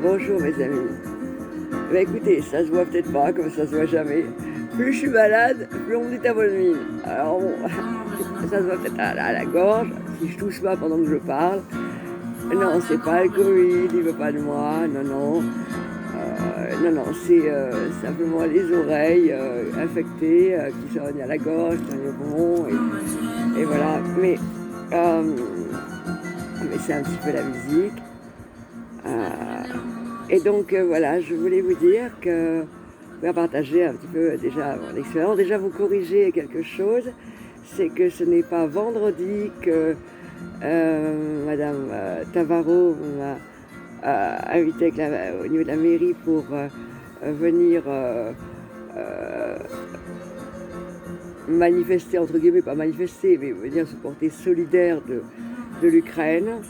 Bonjour mes amis. Bah écoutez, ça se voit peut-être pas, comme ça se voit jamais. Plus je suis malade, plus on me dit ta bonne mine. Alors bon, ça se voit peut-être à la gorge, si je tousse pas pendant que je parle. Non, c'est pas le Covid, il veut pas de moi, non, non. Non, c'est simplement les oreilles infectées qui soignent à la gorge, qui soignent au poumon, et voilà. Euh, mais c'est un petit peu la musique. Et donc voilà, je voulais vous dire que je vais partager un petit peu déjà mon expérience. Déjà vous corriger quelque chose, c'est que ce n'est pas vendredi que Madame Tavarot m'a invité au niveau de la mairie pour venir manifester, entre guillemets, pas manifester, mais venir se porter solidaire de l'Ukraine.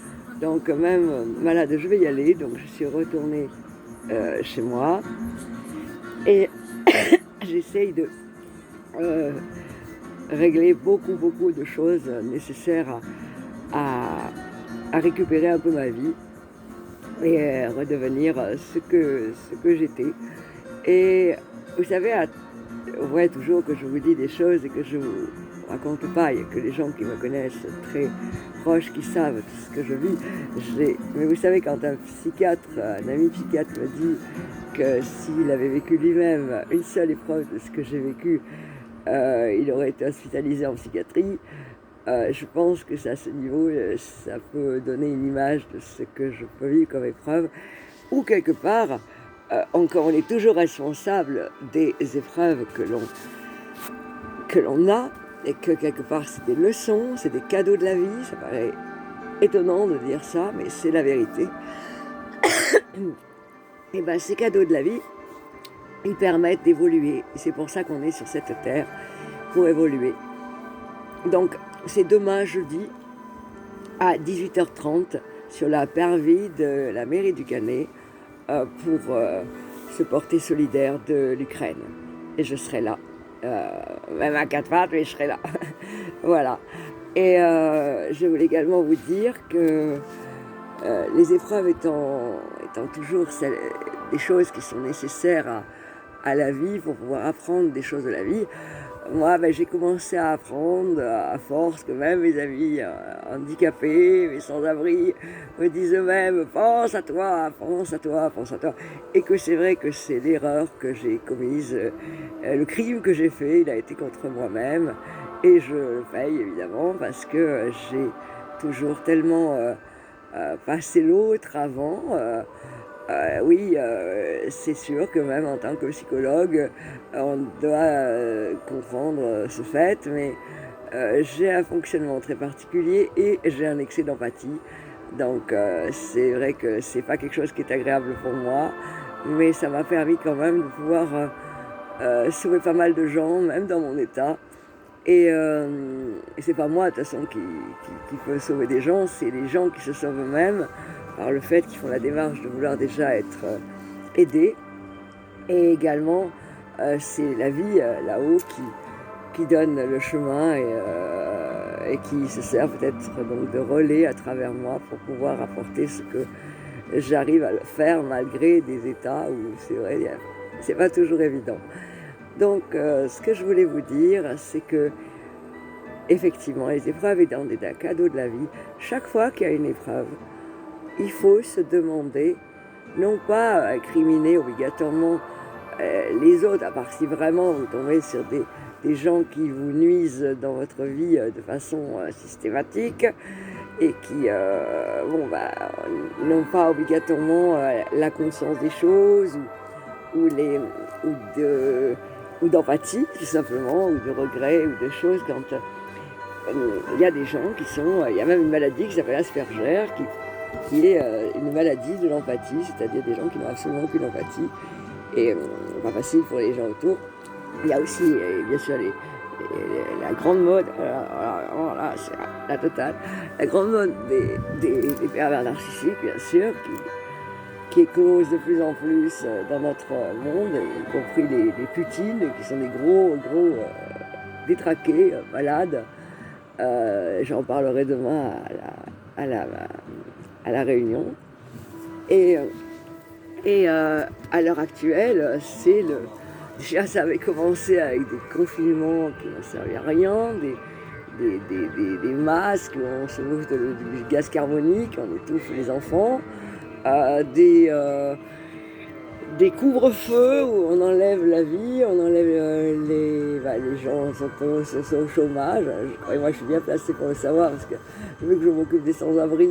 Donc même malade, je vais y aller. Donc je suis retournée chez moi et j'essaye de régler beaucoup de choses nécessaires à récupérer un peu ma vie et redevenir ce que j'étais. Et vous savez, on voit toujours que je vous dis des choses et que je vous raconte pas. Il n'y a que les gens qui me connaissent très proches qui savent tout ce que je vis. Mais vous savez, quand un ami psychiatre me dit que s'il avait vécu lui-même une seule épreuve de ce que j'ai vécu, il aurait été hospitalisé en psychiatrie. Je pense que à ce niveau, ça peut donner une image de ce que je peux vivre comme épreuve. Ou quelque part, encore, on est toujours responsable des épreuves que l'on a, et que quelque part c'est des leçons, c'est des cadeaux de la vie. Ça paraît étonnant de dire ça, mais c'est la vérité. Et bien ces cadeaux de la vie, ils permettent d'évoluer. Et c'est pour ça qu'on est sur cette terre, pour évoluer. Donc c'est demain jeudi à 18h30 sur la parvis de la mairie du Canet pour se porter solidaire de l'Ukraine. Et je serai là. Même à 4 pattes, mais je serai là. Voilà. Et je voulais également vous dire que les épreuves étant toujours des choses qui sont nécessaires à la vie pour pouvoir apprendre des choses de la vie, moi j'ai commencé à apprendre à force que même mes amis handicapés, mes sans-abri me disent eux-mêmes pense à toi, pense à toi, pense à toi. Et que c'est vrai que c'est l'erreur que j'ai commise, le crime que j'ai fait, il a été contre moi-même. Et je le paye évidemment parce que j'ai toujours tellement passé l'autre avant. Oui, c'est sûr que même en tant que psychologue, on doit comprendre ce fait, mais j'ai un fonctionnement très particulier et j'ai un excès d'empathie. Donc c'est vrai que c'est pas quelque chose qui est agréable pour moi, mais ça m'a permis quand même de pouvoir sauver pas mal de gens, même dans mon état. Et c'est pas moi de toute façon qui peut sauver des gens, c'est les gens qui se sauvent eux-mêmes par le fait qu'ils font la démarche de vouloir déjà être aidés. Et également, c'est la vie là-haut qui donne le chemin et qui se sert peut-être donc de relais à travers moi pour pouvoir apporter ce que j'arrive à faire malgré des états où c'est vrai, c'est pas toujours évident. Donc, ce que je voulais vous dire, c'est que, effectivement, les épreuves étant des cadeaux de la vie, chaque fois qu'il y a une épreuve, il faut se demander, non pas incriminer obligatoirement les autres, à part si vraiment vous tombez sur des gens qui vous nuisent dans votre vie de façon systématique et qui n'ont pas obligatoirement la conscience des choses ou d'empathie, tout simplement, ou de regret, ou de choses. Quand il y a des gens qui sont... Il y a même une maladie qui s'appelle Asperger, qui est une maladie de l'empathie, c'est-à-dire des gens qui n'ont absolument aucune empathie, et pas facile pour les gens autour. Il y a aussi, bien sûr, la grande mode, alors là, c'est la totale, la grande mode des pervers narcissiques, bien sûr, qui éclose de plus en plus dans notre monde, y compris les putines, qui sont des gros détraqués, malades. J'en parlerai demain à la réunion. Et Et à l'heure actuelle, déjà ça avait commencé avec des confinements qui n'ont servi à rien, des masques où on se bouffe du gaz carbonique, on étouffe les enfants, euh, des, euh, des couvre-feux où on enlève la vie, on enlève les gens sont au chômage. Et moi je suis bien placée pour le savoir parce que vu que je m'occupe des sans-abri,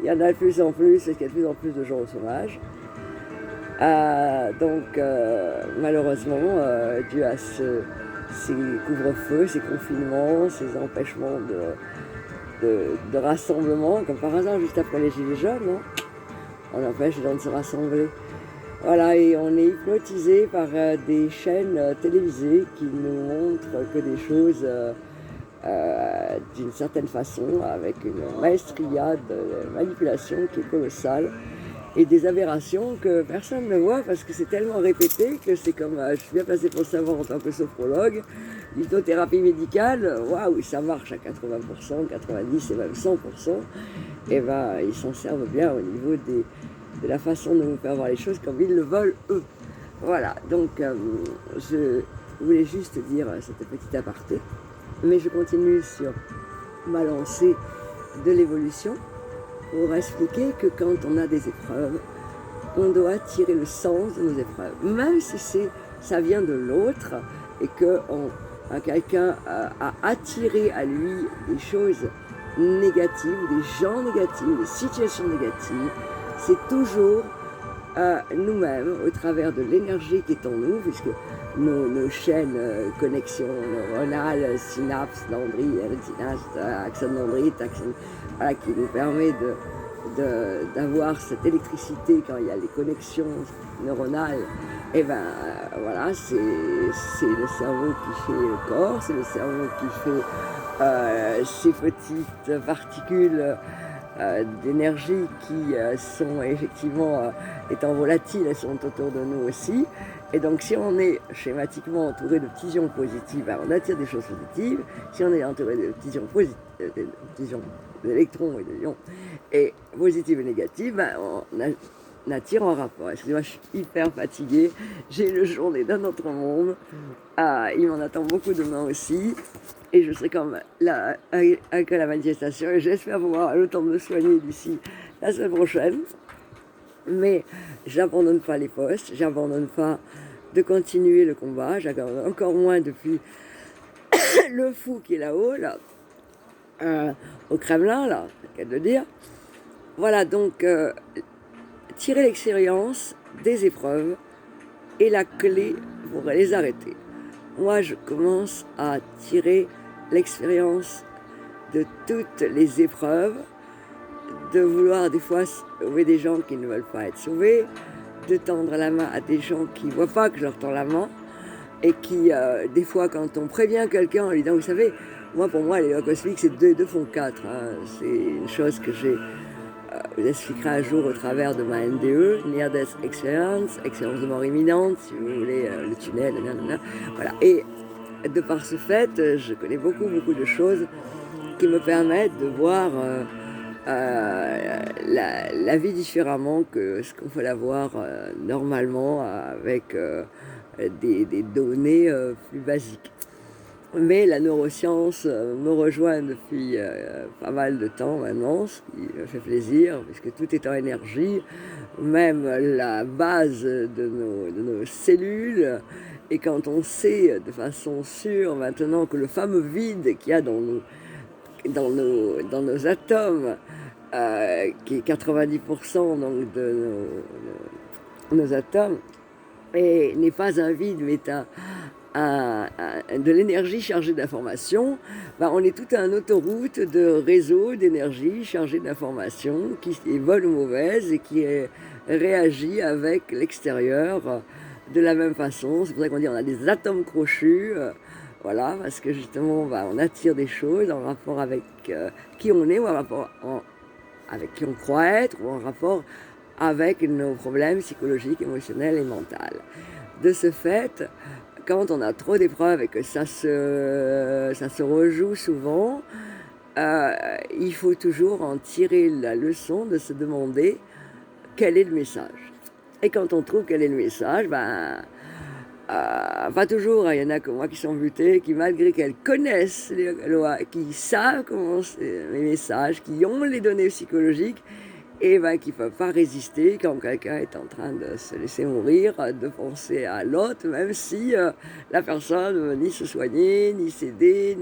il y en a de plus en plus parce qu'il y a de plus en plus de gens au chômage. Malheureusement, dû à ces couvre-feux, ces confinements, ces empêchements de rassemblement, comme par hasard juste après les Gilets jaunes, hein, on empêche les gens de se rassembler. Voilà, et on est hypnotisé par des chaînes télévisées qui nous montrent que des choses d'une certaine façon, avec une maestria de manipulation qui est colossale, et des aberrations que personne ne voit parce que c'est tellement répété que c'est comme, je suis bien placée pour le savoir en tant que sophrologue, l'hypnothérapie médicale, waouh, ça marche à 80%, 90% et même 100%, et ben ils s'en servent bien au niveau de la façon de nous faire voir les choses comme ils le veulent eux. Voilà, donc je voulais juste dire cette petite aparté, mais je continue sur ma lancée de l'évolution pour expliquer que quand on a des épreuves, on doit tirer le sens de nos épreuves, même si ça vient de l'autre et que quelqu'un a attiré à lui des choses négatives, des gens négatifs, des situations négatives. C'est toujours nous-mêmes, au travers de l'énergie qui est en nous, puisque nos chaînes connexions neuronales, synapses, dendrites, axones dendrites, voilà, qui nous permet d'avoir cette électricité quand il y a les connexions neuronales, et ben voilà, c'est le cerveau qui fait le corps, c'est le cerveau qui fait ces petites particules d'énergie qui sont effectivement, étant volatiles, elles sont autour de nous aussi. Et donc si on est schématiquement entouré de petits ions positifs, ben, on attire des choses positives. Si on est entouré de petits ions positifs, d'électrons et d'ions, et positifs et négatifs, ben, on attire en rapport. Excusez-moi, je suis hyper fatiguée. J'ai une journée d'un autre monde. Il m'en attend beaucoup demain aussi. Et je serai comme là avec la manifestation. Et j'espère pouvoir le temps de me soigner d'ici la semaine prochaine. Mais j'abandonne pas les postes. J'abandonne pas de continuer le combat. J'abandonne encore moins depuis le fou qui est là-haut, là, au Kremlin, là, c'est le cas de le dire. Voilà, donc tirer l'expérience des épreuves est la clé pour les arrêter. Moi, je commence à tirer l'expérience de toutes les épreuves, de vouloir des fois sauver des gens qui ne veulent pas être sauvés, de tendre la main à des gens qui ne voient pas que je leur tends la main, et qui, des fois, quand on prévient quelqu'un en lui disant, vous savez, pour moi, les lois cosmiques, c'est 2 et 2 font 4. Hein. C'est une chose que j'ai vous expliquerai un jour au travers de ma NDE, Near Death Experience, expérience de mort imminente, si vous voulez, le tunnel, nanana, voilà. Et de par ce fait, je connais beaucoup de choses qui me permettent de voir la vie différemment que ce qu'on peut la voir normalement avec des données plus basiques. Mais la neuroscience me rejoint depuis pas mal de temps maintenant, ce qui me fait plaisir, puisque tout est en énergie, même la base de nos cellules. Et quand on sait de façon sûre maintenant que le fameux vide qu'il y a dans nos atomes, qui est 90% donc de nos atomes, n'est pas un vide, mais de l'énergie chargée d'informations, on est tout à une autoroute de réseaux d'énergie chargée d'informations qui est bonne ou mauvaise et qui réagit avec l'extérieur de la même façon. C'est pour ça qu'on dit on a des atomes crochus, voilà, parce que justement on attire des choses en rapport avec qui on est, ou en rapport avec qui on croit être, ou en rapport avec nos problèmes psychologiques, émotionnels et mentaux. De ce fait, quand on a trop d'épreuves et que ça se rejoue souvent, il faut toujours en tirer la leçon de se demander quel est le message. Et quand on trouve quel est le message, pas toujours, hein, il y en a comme moi qui sont butées, qui malgré qu'elles connaissent les lois, qui savent comment les messages, qui ont les données psychologiques, et qui ne peuvent pas résister quand quelqu'un est en train de se laisser mourir, de penser à l'autre, même si la personne ne veut ni se soigner, ni s'aider,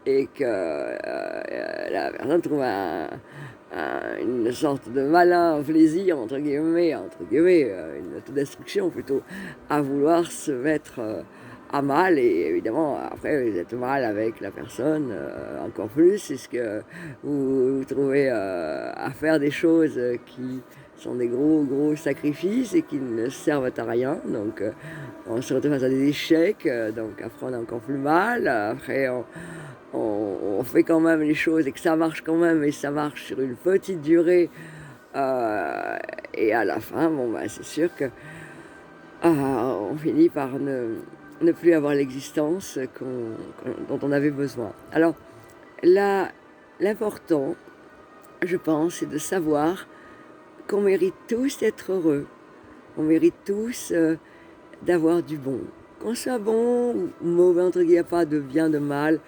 et que la personne trouve une sorte de malin plaisir, entre guillemets, une autodestruction plutôt, à vouloir se mettre à mal. Et évidemment, après, vous êtes mal avec la personne encore plus. C'est ce que vous trouvez à faire des choses qui sont des gros sacrifices et qui ne servent à rien. Donc, on se retrouve face à des échecs, donc après, on a encore plus mal. Après, on fait quand même les choses et que ça marche quand même, et ça marche sur une petite durée. Et à la fin, c'est sûr que on finit par ne plus avoir l'existence dont on avait besoin. Alors là, l'important, je pense, c'est de savoir qu'on mérite tous d'être heureux. On mérite tous d'avoir du bon. Qu'on soit bon ou mauvais, entre guillemets, pas de bien, de mal.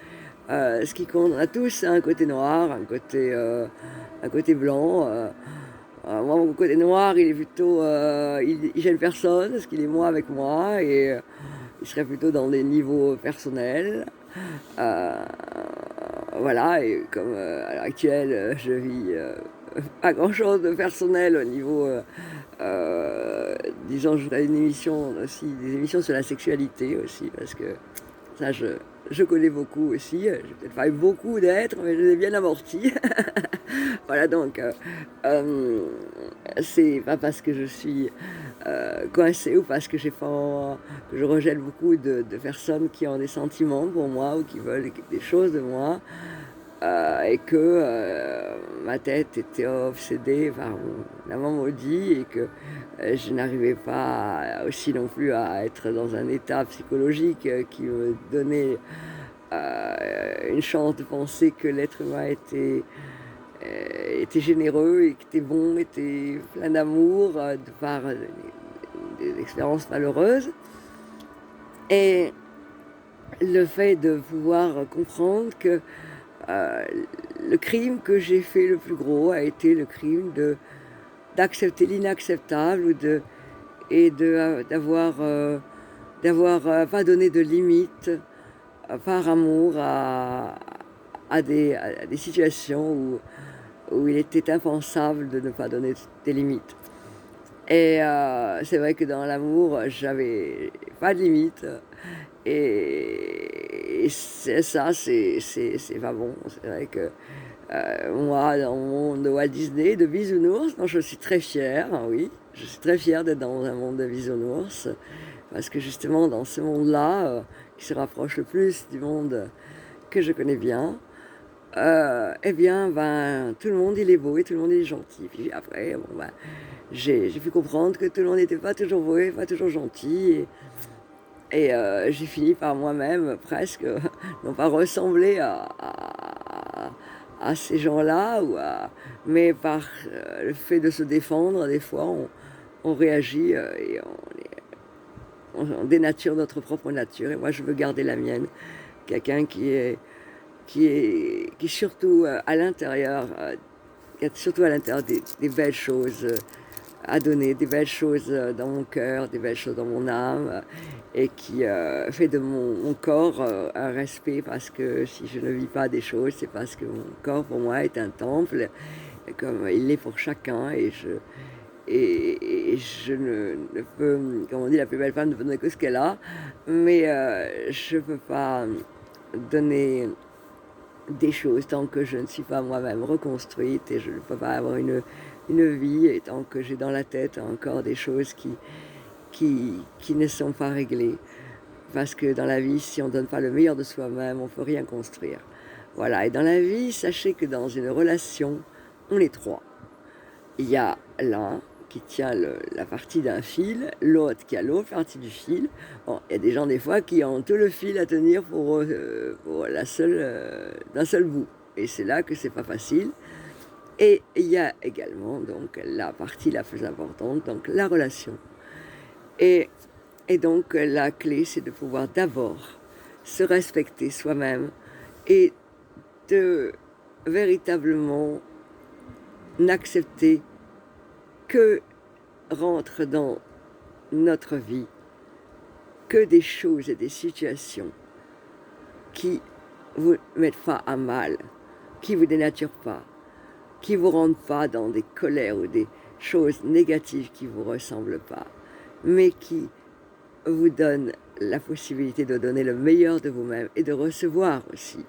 Ce qui compte, on a tous un côté noir, un côté blanc. Moi, mon côté noir, il est plutôt, il gêne personne, parce qu'il est moi avec moi, et il serait plutôt dans des niveaux personnels. Voilà, et comme à l'heure actuelle, je vis pas grand-chose de personnel au niveau, disons, je ferai une émission aussi, des émissions sur la sexualité aussi, parce que ça, je connais beaucoup aussi. J'ai peut-être pas eu beaucoup d'êtres, mais je les ai bien amortis. Voilà, donc, c'est pas parce que je suis coincée ou parce que que je rejette beaucoup de personnes qui ont des sentiments pour moi ou qui veulent des choses de moi, et que ma tête était obsédée par l'amant maudit, et que je n'arrivais pas aussi non plus à être dans un état psychologique qui me donnait une chance de penser que l'être humain était généreux et était bon, était plein d'amour, de par des expériences malheureuses. Et le fait de pouvoir comprendre que le crime que j'ai fait le plus gros a été le crime d'accepter l'inacceptable, d'avoir pas donné de limites par amour à des situations où il était impensable de ne pas donner des limites. Et c'est vrai que dans l'amour, j'avais pas de limites. Et ça, c'est pas bon. C'est vrai que moi, dans mon monde de Walt Disney, de bisounours, dont je suis très fière, hein, oui, je suis très fière d'être dans un monde de bisounours, parce que justement, dans ce monde-là, qui se rapproche le plus du monde que je connais bien, eh bien, tout le monde il est beau et tout le monde il est gentil. Puis après, j'ai pu comprendre que tout le monde n'était pas toujours beau et pas toujours gentil. Et j'ai fini par moi-même presque non pas ressembler à ces gens-là, mais par le fait de se défendre, des fois on réagit et on dénature notre propre nature. Et moi je veux garder la mienne. Quelqu'un qui surtout à l'intérieur, qui a surtout à l'intérieur des belles choses à donner, des belles choses dans mon cœur, des belles choses dans mon âme, et qui fait de mon corps un respect, parce que si je ne vis pas des choses, c'est parce que mon corps pour moi est un temple, comme il l'est pour chacun, et je ne peux, comme on dit, la plus belle femme ne peut donner que ce qu'elle a, mais je ne peux pas donner des choses tant que je ne suis pas moi-même reconstruite, et je ne peux pas avoir une vie, et tant que j'ai dans la tête encore des choses qui ne sont pas réglées. Parce que dans la vie, si on ne donne pas le meilleur de soi-même, on ne peut rien construire. Voilà, et dans la vie, sachez que dans une relation, on est trois. Il y a l'un qui tient la partie d'un fil, l'autre qui a l'autre partie du fil. Bon, il y a des gens des fois qui ont tout le fil à tenir pour d'un seul bout. Et c'est là que c'est pas facile. Et il y a également donc la partie la plus importante, donc la relation. Et, et donc la clé, c'est de pouvoir d'abord se respecter soi-même et de véritablement n'accepter que rentre dans notre vie que des choses et des situations qui vous mettent pas à mal, qui vous dénaturent pas, qui vous rendent pas dans des colères ou des choses négatives qui vous ressemblent pas, mais qui vous donnent la possibilité de donner le meilleur de vous-même et de recevoir aussi.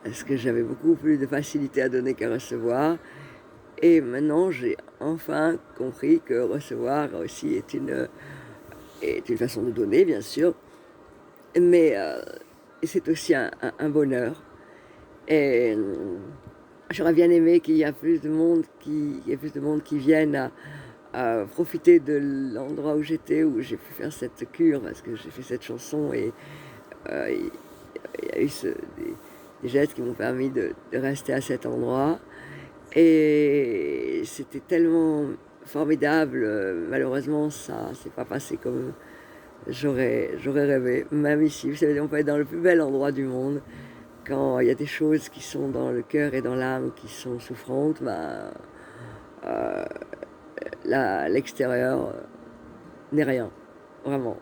Parce que j'avais beaucoup plus de facilité à donner qu'à recevoir. Et maintenant, j'ai enfin compris que recevoir aussi est une façon de donner, bien sûr, mais c'est aussi un bonheur. Et j'aurais bien aimé qu'il y ait plus de monde qui vienne à profiter de l'endroit où j'étais, où j'ai pu faire cette cure, parce que j'ai fait cette chanson et il y a eu des gestes qui m'ont permis de rester à cet endroit. Et c'était tellement formidable. Malheureusement, ça s'est pas passé comme j'aurais rêvé. Même ici, vous savez, on peut être dans le plus bel endroit du monde. Quand il y a des choses qui sont dans le cœur et dans l'âme qui sont souffrantes, ben, euh, l'extérieur n'est rien, vraiment.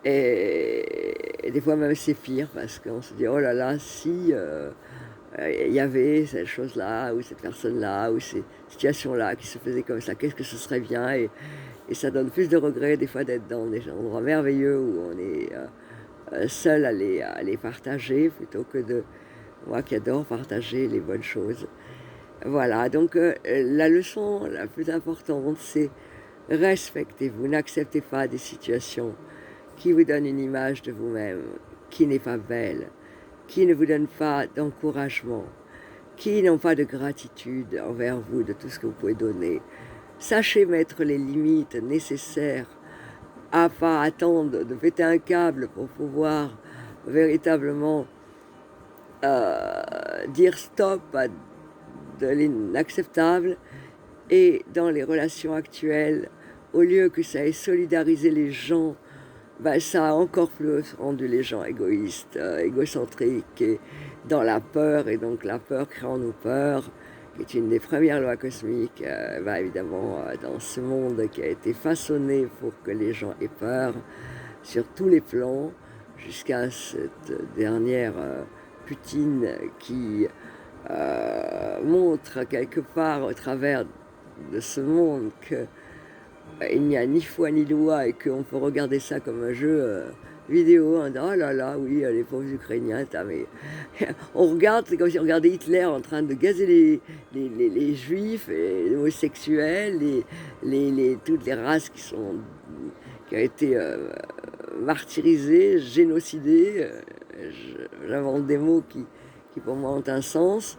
Et des fois même c'est pire parce qu'on se dit oh là là, si il y avait cette chose-là ou cette personne-là ou ces situations-là qui se faisaient comme ça, qu'est-ce que ce serait bien, et ça donne plus de regrets des fois d'être dans des endroits merveilleux où on est seul à les partager plutôt que de moi qui adore partager les bonnes choses. Voilà, donc la leçon la plus importante, c'est respectez-vous, n'acceptez pas des situations qui vous donnent une image de vous-même qui n'est pas belle, qui ne vous donne pas d'encouragement, qui n'ont pas de gratitude envers vous de tout ce que vous pouvez donner. Sachez mettre les limites nécessaires à pas attendre de péter un câble pour pouvoir véritablement dire stop à de l'inacceptable. Et dans les relations actuelles, au lieu que ça ait solidarisé les gens, ben, ça a encore plus rendu les gens égoïstes, égocentriques et dans la peur. Et donc la peur crée en nous peur, qui est une des premières lois cosmiques, ben, évidemment dans ce monde qui a été façonné pour que les gens aient peur sur tous les plans, jusqu'à cette dernière Poutine qui montre quelque part au travers de ce monde que il n'y a ni foi ni loi et qu'on peut regarder ça comme un jeu vidéo en disant oh là là, oui, les pauvres Ukrainiens, mais on regarde, c'est comme si on regardait Hitler en train de gazer les juifs, et les homosexuels, toutes les races qui ont été martyrisées, génocidées. J'invente des mots qui pour moi ont un sens.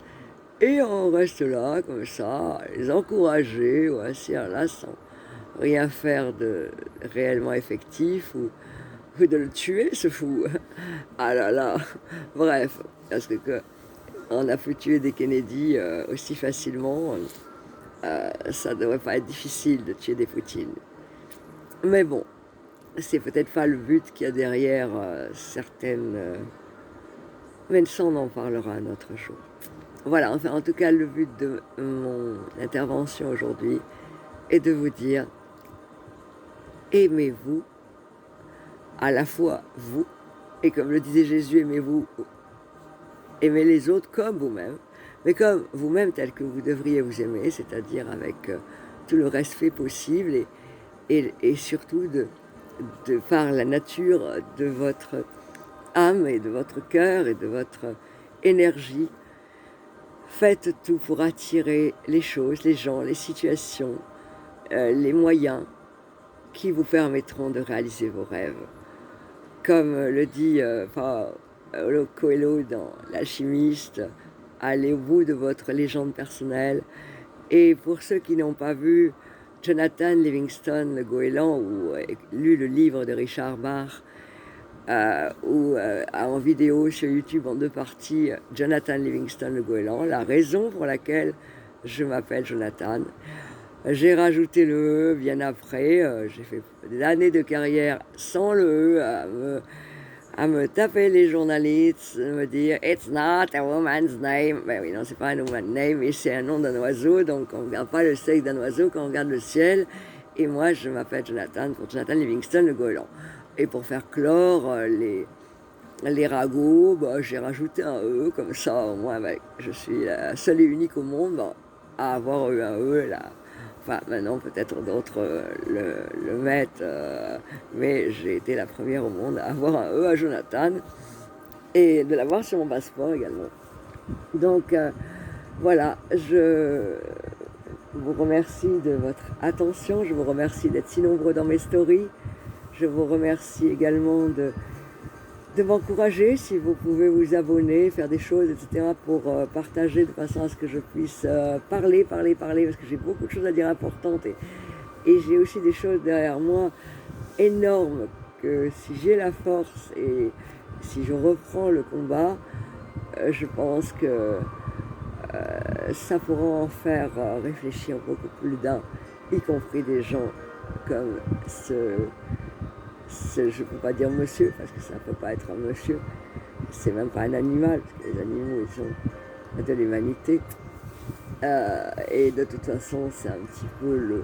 Et on reste là, comme ça, les encourager, ou ainsi, là, sans rien faire de réellement effectif, ou de le tuer, ce fou. Ah là là, bref, parce que on a pu tuer des Kennedy aussi facilement, ça ne devrait pas être difficile de tuer des Poutine. Mais bon, c'est peut-être pas le but qu'il y a derrière certaines... mais ça, on en parlera un autre jour. Voilà, enfin, en tout cas, le but de mon intervention aujourd'hui est de vous dire, aimez-vous, à la fois vous, et comme le disait Jésus, aimez-vous, aimez les autres comme vous-même, mais comme vous-même tel que vous devriez vous aimer, c'est-à-dire avec tout le respect possible, et surtout par la nature de votre âme et de votre cœur et de votre énergie. Faites tout pour attirer les choses, les gens, les situations, les moyens qui vous permettront de réaliser vos rêves. Comme le dit Paulo Coelho dans L'Alchimiste, allez au bout de votre légende personnelle. Et pour ceux qui n'ont pas vu Jonathan Livingston, le goéland, ou lu le livre de Richard Bach, ou en vidéo sur YouTube en 2 parties, Jonathan Livingston, le goéland, la raison pour laquelle je m'appelle Jonathan. J'ai rajouté le E bien après. J'ai fait des années de carrière sans le E, à me taper les journalistes, me dire It's not a woman's name. Ben oui, non, c'est pas un woman's name, mais c'est un nom d'un oiseau. Donc on ne regarde pas le sexe d'un oiseau quand on regarde le ciel. Et moi, je m'appelle Jonathan, pour Jonathan Livingston le Goéland. Et pour faire clore les ragots, bah, j'ai rajouté un E, comme ça, au moins, bah, je suis la seule et unique au monde à avoir eu un E là. Enfin, maintenant, peut-être d'autres le mettent, mais j'ai été la première au monde à avoir un E à Jonathan et de l'avoir sur mon passeport également. Donc, voilà, je vous remercie de votre attention, je vous remercie d'être si nombreux dans mes stories, je vous remercie également de m'encourager, si vous pouvez vous abonner, faire des choses, etc., pour partager de façon à ce que je puisse parler, parce que j'ai beaucoup de choses à dire importantes et j'ai aussi des choses derrière moi énormes que si j'ai la force et si je reprends le combat, je pense que ça pourra en faire réfléchir beaucoup plus d'un, y compris des gens comme je ne peux pas dire monsieur, parce que ça ne peut pas être un monsieur, c'est même pas un animal, parce que les animaux, ils sont de l'humanité. Et de toute façon, c'est un petit peu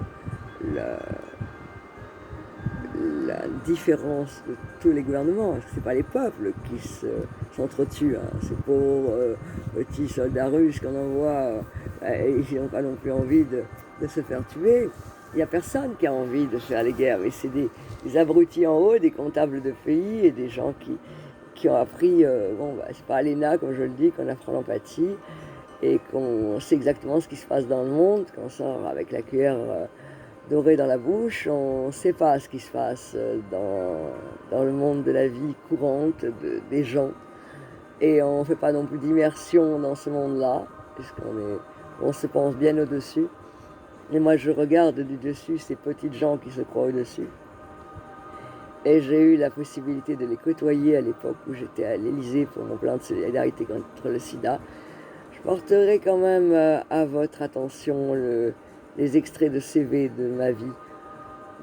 la différence de tous les gouvernements. Ce n'est pas les peuples qui s'entretuent, hein. Ces pauvres petits soldats russes qu'on envoie, ils n'ont pas non plus envie de se faire tuer. Il n'y a personne qui a envie de faire les guerres, mais c'est des abrutis en haut, des comptables de pays et des gens qui ont appris, c'est pas à l'ENA, comme je le dis, qu'on apprend l'empathie et qu'on sait exactement ce qui se passe dans le monde, qu'on sort avec la cuillère dorée dans la bouche, on ne sait pas ce qui se passe dans le monde de la vie courante des gens. Et on ne fait pas non plus d'immersion dans ce monde-là, puisqu'on se pense bien au-dessus. Et moi, je regarde du dessus ces petites gens qui se croient au-dessus. Et j'ai eu la possibilité de les côtoyer à l'époque où j'étais à l'Élysée pour mon plan de solidarité contre le sida. Je porterai quand même à votre attention les extraits de CV de ma vie,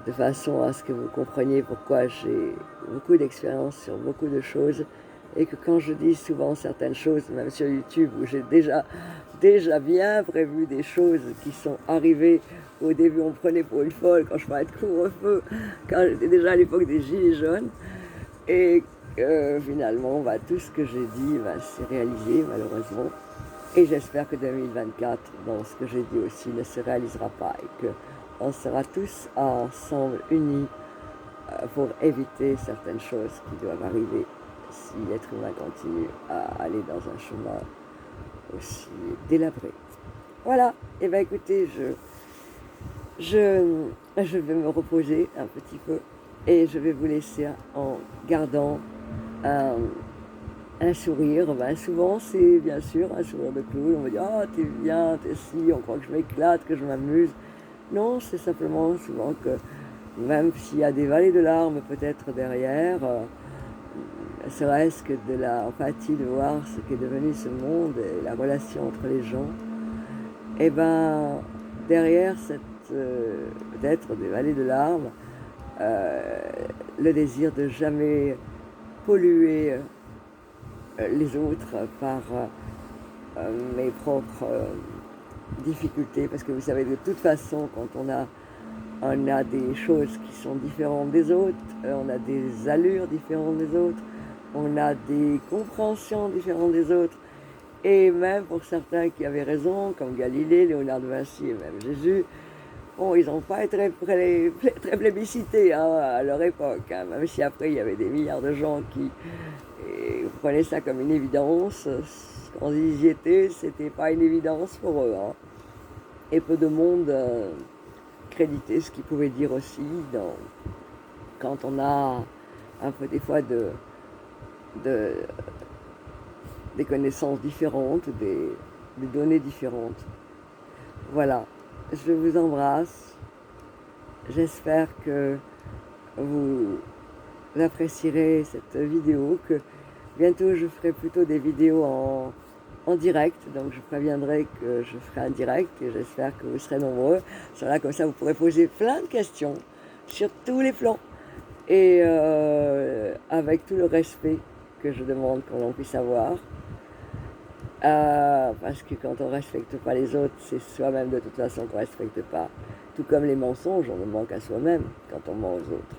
de façon à ce que vous compreniez pourquoi j'ai beaucoup d'expérience sur beaucoup de choses et que quand je dis souvent certaines choses, même sur YouTube, où j'ai déjà bien prévu des choses qui sont arrivées. Au début, on me prenait pour une folle quand je parlais de couvre-feu, quand j'étais déjà à l'époque des Gilets jaunes. Et finalement, tout ce que j'ai dit s'est réalisé, malheureusement. Et j'espère que 2024, dans ce que j'ai dit aussi, ne se réalisera pas et qu'on sera tous ensemble unis pour éviter certaines choses qui doivent arriver si l'être humain continue à aller dans un chemin aussi délabré. Voilà, et bien écoutez, je vais me reposer un petit peu et je vais vous laisser en gardant un sourire. Souvent c'est bien sûr un sourire de clown, on me dit ah t'es bien, t'es si, on croit que je m'éclate, que je m'amuse. Non, c'est simplement souvent que même s'il y a des vallées de larmes peut-être derrière, serait-ce que de la empathie de voir ce qu'est devenu ce monde et la relation entre les gens, et derrière peut-être des vallées de larmes, le désir de jamais polluer les autres par mes propres difficultés, parce que vous savez, de toute façon, quand on a des choses qui sont différentes des autres, on a des allures différentes des autres, on a des compréhensions différentes des autres, et même pour certains qui avaient raison, comme Galilée, Léonard de Vinci et même Jésus, ils n'ont pas été très plébiscités à leur époque, hein, même si après il y avait des milliards de gens qui prenaient ça comme une évidence. Quand ils y étaient, c'était pas une évidence pour eux, hein. Et peu de monde créditait ce qu'ils pouvaient dire aussi quand on a un peu des fois des connaissances différentes, des données différentes. Voilà, je vous embrasse. J'espère que vous apprécierez cette vidéo, que bientôt je ferai plutôt des vidéos en en direct, donc je préviendrai que je ferai un direct et j'espère que vous serez nombreux. Là, comme ça, vous pourrez poser plein de questions sur tous les plans et avec tout le respect que je demande qu'on puisse avoir. Parce que quand on ne respecte pas les autres, c'est soi-même de toute façon qu'on ne respecte pas. Tout comme les mensonges, on ne manque à soi-même quand on ment aux autres.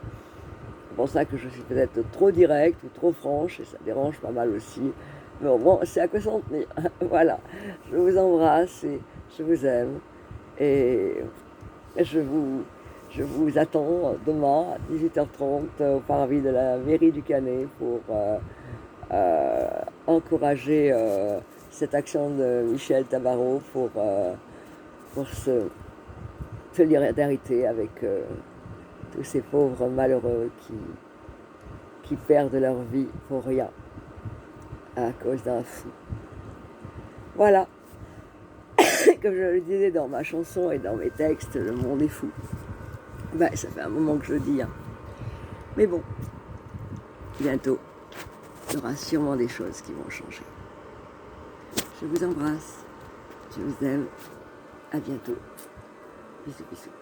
C'est pour ça que je suis peut-être trop directe ou trop franche, et ça dérange pas mal aussi. Mais bon, c'est à quoi s'en tenir. Voilà, je vous embrasse et je vous aime. Et je vous attends demain à 18h30 au parvis de la mairie du Canet pour encourager cette action de Michel Tabarot pour se solidarité avec tous ces pauvres malheureux qui perdent leur vie pour rien à cause d'un fou. Voilà. Comme je le disais dans ma chanson et dans mes textes, le monde est fou. Ben, ça fait un moment que je le dis. Hein. Mais bon, bientôt, il y aura sûrement des choses qui vont changer. Je vous embrasse. Je vous aime. À bientôt. Bisous, bisous.